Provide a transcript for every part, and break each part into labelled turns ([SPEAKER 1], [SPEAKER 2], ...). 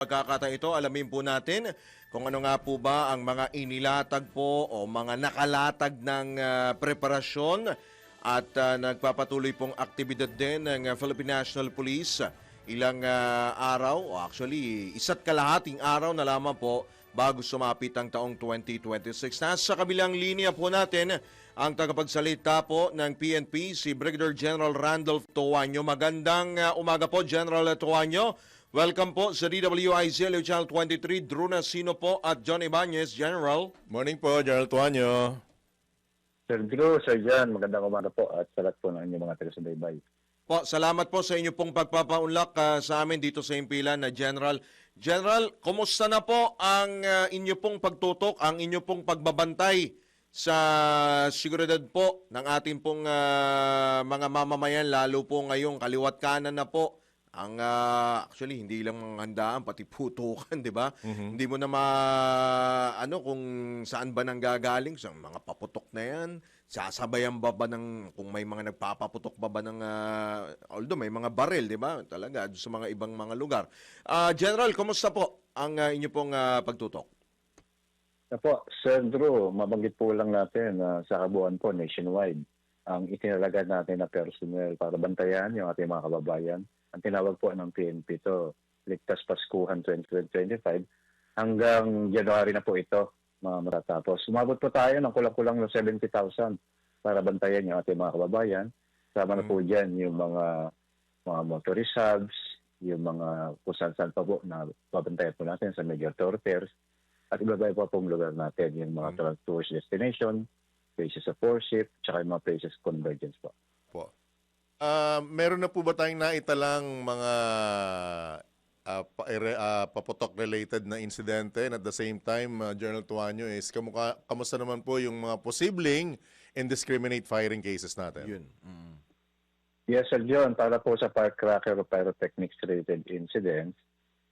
[SPEAKER 1] Pagkakataon ito, alamin po natin kung ano nga po ba ang mga inilatag po o mga nakalatag ng preparasyon at nagpapatuloy pong aktibidad din ng Philippine National Police. Ilang araw, o actually isa't kalahating araw na lamang po bago sumapit ang taong 2026. Nasa kabilang linya po natin ang tagapagsalita po ng PNP, si Brigadier General Randolph Toaño. Magandang umaga po, General Toaño. Welcome po sa DWIZ Channel 23, Drew Nasino po at John Ibanez, General.
[SPEAKER 2] Morning po, General Tuanyo.
[SPEAKER 3] Sir Drew, Sir John, magandang umaga po at salat po ng inyong mga taga-subaybay.
[SPEAKER 1] Po, salamat po sa inyo pong pagpapaunlak sa amin dito sa impilan na General. General, kumusta na po ang inyo pong pagtutok, ang inyo pong pagbabantay sa seguridad po ng ating pong mga mamamayan, lalo po ngayong kaliwat kanan na po? Ang actually hindi lang handaan pati putukan, 'di ba? Hindi mo na kung saan ba nanggagaling sa mga paputok na 'yan. Sasabayan ba ng kung may mga nagpapaputok ba ng although may mga baril, 'di ba? Talaga sa mga ibang mga lugar. General, kumusta po ang inyo pong pagtutok?
[SPEAKER 3] Po, Sir Drew, mabanggit po lang natin sa kabuuan po nationwide ang itinalaga natin na personnel para bantayan yung ating mga kababayan. Ang tinawag po ng PNP to, Ligtas Paskuhan 2025, hanggang January na po ito, mga matatapos. Sumabot po tayo ng kulang-kulang ng 70,000 para bantayan yung ating mga kababayan. Sama na po dyan yung mga motorist hubs, yung mga kung saan pa po na babantayan po natin sa major thoroughfares, at iba-iba po pong lugar natin, yung mga tourist destination, places of worship, tsaka yung mga places of convergence po.
[SPEAKER 2] Meron na po ba tayong naitalang mga paputok-related na insidente? And at the same time, General Tuanyo, is kamusta naman po yung mga posibleng indiscriminate firing cases natin?
[SPEAKER 1] Yun.
[SPEAKER 3] Yes, Sir John, para po sa firecracker o pyrotechnics-related incidents,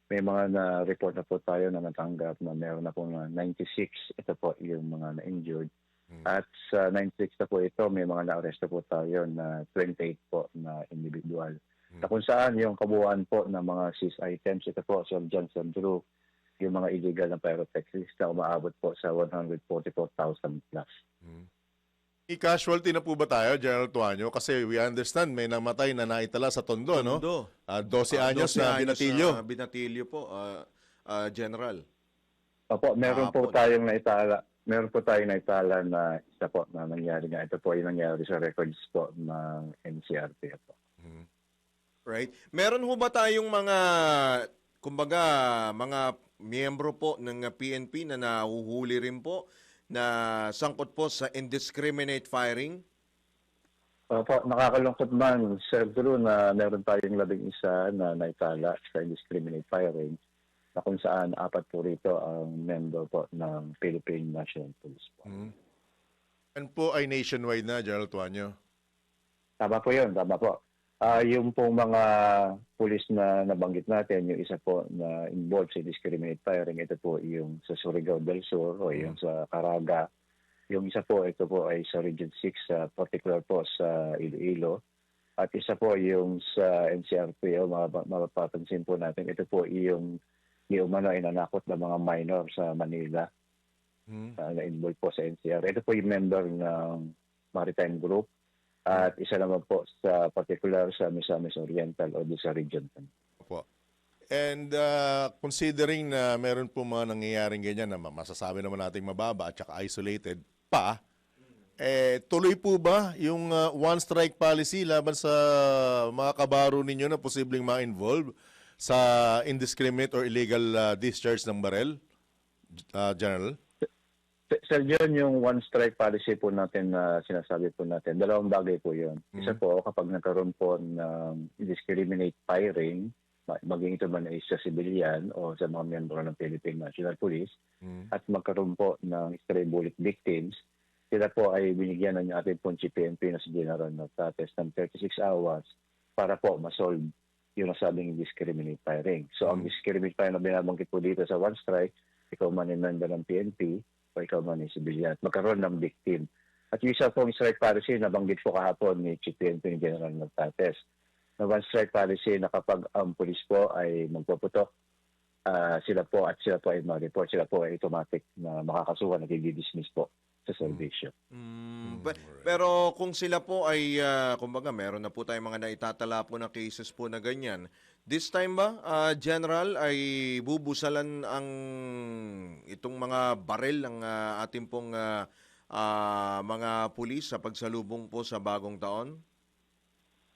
[SPEAKER 3] may mga na-report na po tayo na natanggap na meron na po 96. Ito po yung mga na-injured. At sa 96 na po ito, may mga na-arrest po tayo na 28 po na individual. Na kung saan yung kabuuan po ng mga seized items, ito po, Sir John, Sir Drew, yung mga illegal na pyrotechnics na umaabot po sa 144,000 plus.
[SPEAKER 2] I-casualty na po ba tayo, General Tuanyo? Kasi we understand may namatay na naitala sa Tondo, no? 12 anyos na binatilyo.
[SPEAKER 1] Binatilyo po, General.
[SPEAKER 3] Opo, meron po tayong naitala. Meron po tayong naitala na isa po na nangyari nga. Ito po yung nangyari sa records po ng NCRP po.
[SPEAKER 1] Right. Meron ho ba tayong mga, kumbaga, mga miyembro po ng PNP na nahuhuli rin po na sangkot po sa indiscriminate firing?
[SPEAKER 3] Opo, nakakalungkot man, Sir Drew, na meron tayong 11 na naitala sa indiscriminate firing, na kung saan 4 po rito ang member po ng Philippine National Police po.
[SPEAKER 2] Yan po ay nationwide na, General Tuanyo.
[SPEAKER 3] Tama po yun, tama po. Yung pong mga pulis na nabanggit natin, yung isa po na involved sa indiscriminate firing, ito po yung sa Surigao del Sur o yung sa Caraga. Yung isa po, ito po ay sa Region 6, particular po sa Iloilo. At isa po yung sa NCRP, mapapansin po natin, ito po yung umano ay nanakot ng mga minor sa Manila na involved po sa NCR. Ito po yung member ng Maritime Group at isa naman po sa particular sa Misamis Oriental o sa Region 10.
[SPEAKER 2] Opo. And considering na meron po mga nangyayaring ganyan na masasabi naman nating mababa at saka isolated pa, tuloy po ba yung one-strike policy laban sa mga kabaro ninyo na posibleng ma-involve sa indiscriminate or illegal discharge ng barel, General?
[SPEAKER 3] Sir John, yung one-strike policy po natin na sinasabi po natin, dalawang bagay po yun. Isa po, kapag nagkaroon po ng indiscriminate firing, maging ito man ay sa civilian o sa mga miyembro ng Philippine National Police, at magkaroon po ng stray bullet victims, sila po ay binigyan ng ating pong PNP na si General Natates ng 36 hours para po masolve yung nasabing indiscriminate firing. So, ang indiscriminate firing na binabanggit po dito sa one strike, ikaw man ay member ng PNP o ikaw man ay civilian, magkaroon ng victim. At yung isa pong strike policy, nabanggit po kahapon ni Chief PNP ni General Natates, na one strike policy na kapag ang pulis po ay magpuputok sila po ay ma-report, sila po ay automatic na makakasuhan at i-dismiss po sa servisyo.
[SPEAKER 1] Pero kung sila po ay, kumbaga, meron na po tayong mga naitatala po na cases po na ganyan. This time ba, General, ay bubusalan ang itong mga baril ng ating pong mga pulis sa pagsalubong po sa bagong taon?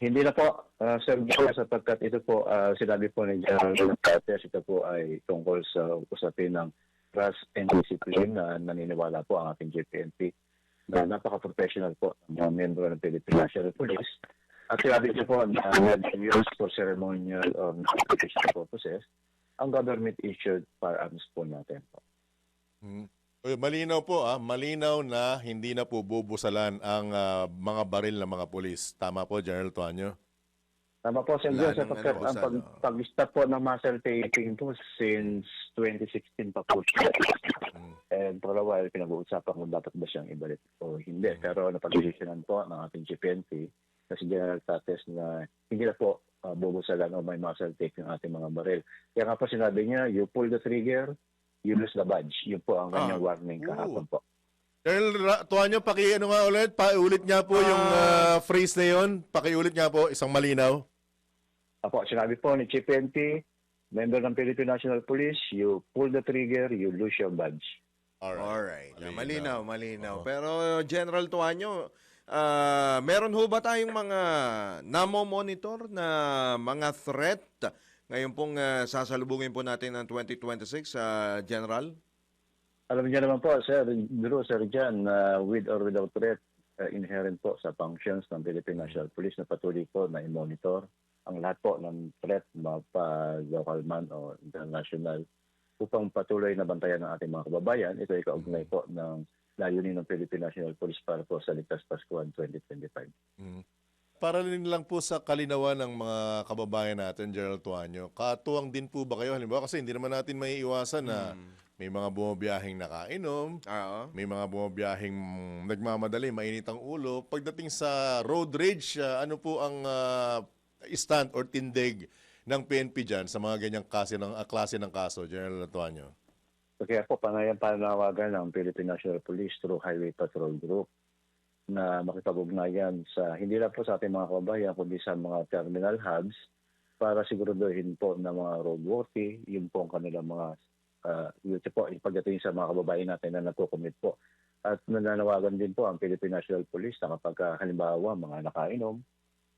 [SPEAKER 3] Hindi na po, Sir Joe, sapagkat ito po, sinabi po ni General Cartes, ito po ay tungkol sa usapin ng trust and discipline na naniniwala po ang ating GPNP na napaka-professional po ng mga membro ng Philippine National Police. At sinabi niyo po na used for ceremonial or non-professional purposes ang government-issued firearms po natin po.
[SPEAKER 2] Malinaw po, malinaw na hindi na po bubusalan ang mga baril ng mga pulis. Tama po, General Tuanyo?
[SPEAKER 3] Tama po, Sir
[SPEAKER 1] Wala
[SPEAKER 3] Joe,
[SPEAKER 1] nang
[SPEAKER 3] sapagkat
[SPEAKER 1] ano,
[SPEAKER 3] ang pag-start po ng muzzle taping po since 2016 pa po siya. And for a while, pinag-uusapan kung dapat ba siyang ibalik o hindi. Pero napag-desisyonan po ng ating GPNP na si General Tates na hindi na po bubusalan o may muzzle tape yung ating mga baril. Kaya nga po sinabi niya, you pull the trigger, you lose the badge. Yun po ang kanyang warning kahapon po.
[SPEAKER 2] General Tuanyo, paki-ano nga ulit, paulit niya po yung phrase na yun. Pakiulit niya po, isang malinaw.
[SPEAKER 3] Apo, sinabi po ni Chief NP, member ng Philippine National Police, you pull the trigger, you lose your badge.
[SPEAKER 1] Alright. Malinaw. Pero General Tuanyo, meron ho ba tayong mga namo-monitor na mga threat ngayon pong sasalubungin po natin ng 2026, General?
[SPEAKER 3] Alam niyo naman po, Sir Drew, Sir Jan, with or without threat, inherent po sa functions ng Philippine National Police na patuloy po na i-monitor ang lahat po ng threat, local man o international, upang patuloy na bantayan ng ating mga kababayan. Ito ay kaugnay po ng layunin ng Philippine National Police para po sa Ligtas Paskuhan 2025.
[SPEAKER 2] Para rin lang po sa kalinawan ng mga kababayan natin, General Tuanyo, katuwang din po ba kayo? Halimbawa, kasi hindi naman natin may iwasan na may mga bumabiyahing nakainom, may mga bumabiyahing nagmamadali, mainit ang ulo. Pagdating sa road rage, ano po ang stand or tindig ng PNP dyan sa mga ganyang klase ng kaso, General Tuanyo?
[SPEAKER 3] Kaya po, panawagan ng Philippine National Police through Highway Patrol Group na makipag-ugnayan sa hindi lang po sa ating mga kababayan kundi sa mga terminal hubs para siguraduhin po na mga roadworthy, yun po ang kanilang mga yun po, pagdating sa mga kababayan natin na nagko-commit po. At nananawagan din po ang Philippine National Police na kapag halimbawa mga nakainom,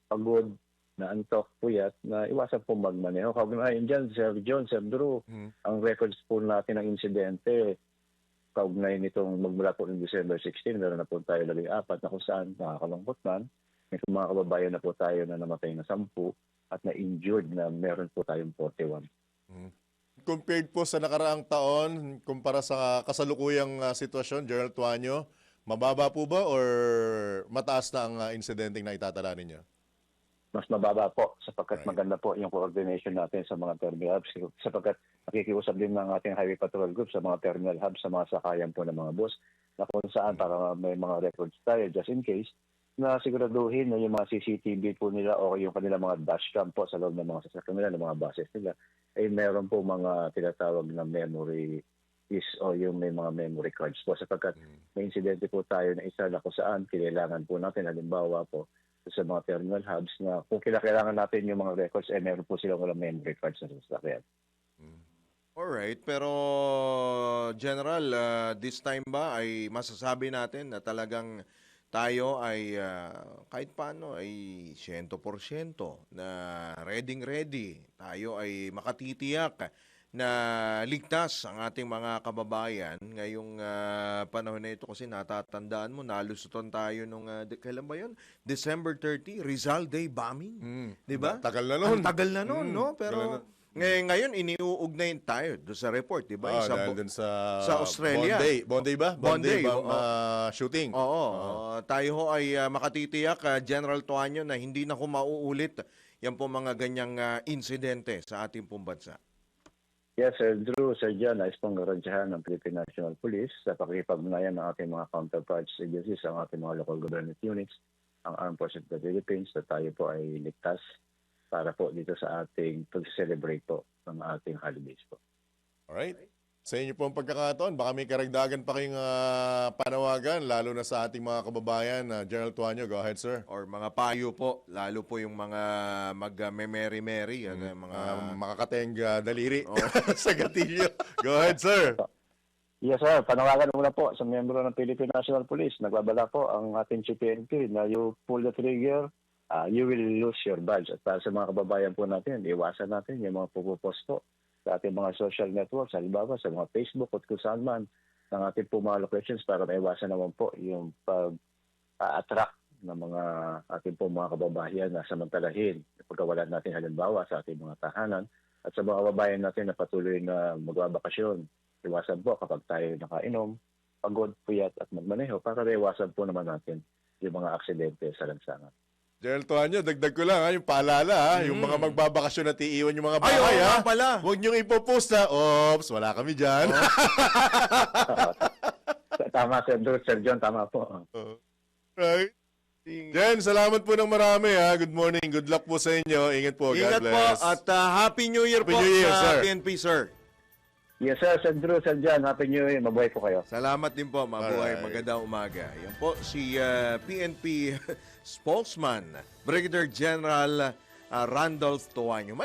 [SPEAKER 3] pagod, na antok, puyat, na iwasan po magmaneho. Kaugnayan dyan, Sir John, Sir Drew, ang records po natin ng insidente, kaugnay nitong magmula po ng December 16, meron na po tayo 14 na kung saan nakakalungkot man. May mga kababayan na po tayo na namatay na 10 at na-injured na meron po tayong 41.
[SPEAKER 2] Compared po sa nakaraang taon, kumpara sa kasalukuyang sitwasyon, General Tuanyo, mababa po ba or mataas na ang insidenteng na itatala ninyo?
[SPEAKER 3] Mas mababa po sapagkat maganda po yung coordination natin sa mga terminal hubs sapagkat nakikiusap din ng ating Highway Patrol Group sa mga terminal hubs sa mga sakayan po ng mga bus na kung saan para may mga records tayo just in case na siguraduhin na yung mga CCTV po nila o yung kanilang mga dashcam po sa loob ng mga sasakyan nila, ng mga buses nila ay meron po mga tinatawag na memory o yung may mga memory cards po sapagkat may insidente po tayo na isa na kung saan kailangan po natin halimbawa po sa mga terminal hubs na kung kailangan natin yung mga records, meron po silang walang memory cards na sasakyan.
[SPEAKER 1] Alright, pero General, this time ba ay masasabi natin na talagang tayo ay kahit paano ay 100% na ready. Tayo ay makatitiyak na ligtas ang ating mga kababayan ngayong panahon na ito kasi natatandaan mo, nalusutan tayo nung, kailan ba yun? December 30, Rizal Day bombing. Di ba?
[SPEAKER 2] Tagal na nun.
[SPEAKER 1] Ang tagal na nun, no? Pero ngayon, iniuugnayin tayo doon sa report, di ba?
[SPEAKER 2] Dahil dun sa
[SPEAKER 1] Australia.
[SPEAKER 2] Bondi ba?
[SPEAKER 1] Bondi,
[SPEAKER 2] Shooting.
[SPEAKER 1] Oo. Tayo ho ay makatitiyak, General Tuanyo, na hindi na mauulit yan po mga ganyang insidente sa ating pong bansa.
[SPEAKER 3] Yes, Sir Drew, Sir John, nais pong garantiyahan ng Philippine National Police sa pakikipagnayan ng ating mga counterparts agencies, ang ating mga local government units, ang Armed Forces of the Philippines, na tayo po ay ligtas para po dito sa ating pag-celebrate po ng ating holidays po.
[SPEAKER 2] Alright? Sa inyo po ang pagkakataon, baka may karagdagan pa kayong panawagan, lalo na sa ating mga kababayan. General Tuanyo, go ahead, sir.
[SPEAKER 1] Or mga payo po, lalo po yung mga mag-merry-merry, mga
[SPEAKER 2] Makakateng daliri sa gatilyo. Go ahead, sir.
[SPEAKER 3] Yes, sir. Panawagan muna po sa miyembro ng Philippine National Police. Nagbabala po ang ating CPNP na you pull the trigger, you will lose your badge. At para sa mga kababayan po natin, iwasan natin yung mga pupupost po sa ating mga social networks, halimbawa sa mga Facebook at kung saan man ng ating po mga locations para maiwasan naman po yung pag-attract ng mga ating po mga kababayan na samantalahin. Pagkawalan natin halimbawa sa ating mga tahanan at sa mga kababayan natin na patuloy na magbabakasyon. Iwasan po kapag tayo nakainom, pagod, puyat at magmaneho para iwasan po naman natin yung mga aksidente sa lansangan.
[SPEAKER 2] General Tuanyo, dagdag ko lang yung paalala, yung mga magbabakasyon at iiwan yung mga
[SPEAKER 1] Ay,
[SPEAKER 2] bahay,
[SPEAKER 1] oo nga pala.
[SPEAKER 2] Huwag niyong ipopost na, ops, wala kami dyan.
[SPEAKER 3] Tama, Sir John, tama po.
[SPEAKER 2] Right? Jen, salamat po ng marami ha. Good morning, good luck po sa inyo. Ingat po,
[SPEAKER 1] Ingat
[SPEAKER 2] God
[SPEAKER 1] po
[SPEAKER 2] bless.
[SPEAKER 1] at Happy New Year
[SPEAKER 2] Happy
[SPEAKER 1] po
[SPEAKER 2] New Year,
[SPEAKER 1] sa
[SPEAKER 2] sir.
[SPEAKER 1] PNP, sir.
[SPEAKER 3] Yes, sir, Sir Drew, Sir John, Happy New Year. Mabuhay po kayo.
[SPEAKER 1] Salamat din po. Mabuhay.
[SPEAKER 2] Alright.
[SPEAKER 1] Magandang umaga. Yan po si PNP spokesman, Brigadier General Randolph Tuanyo.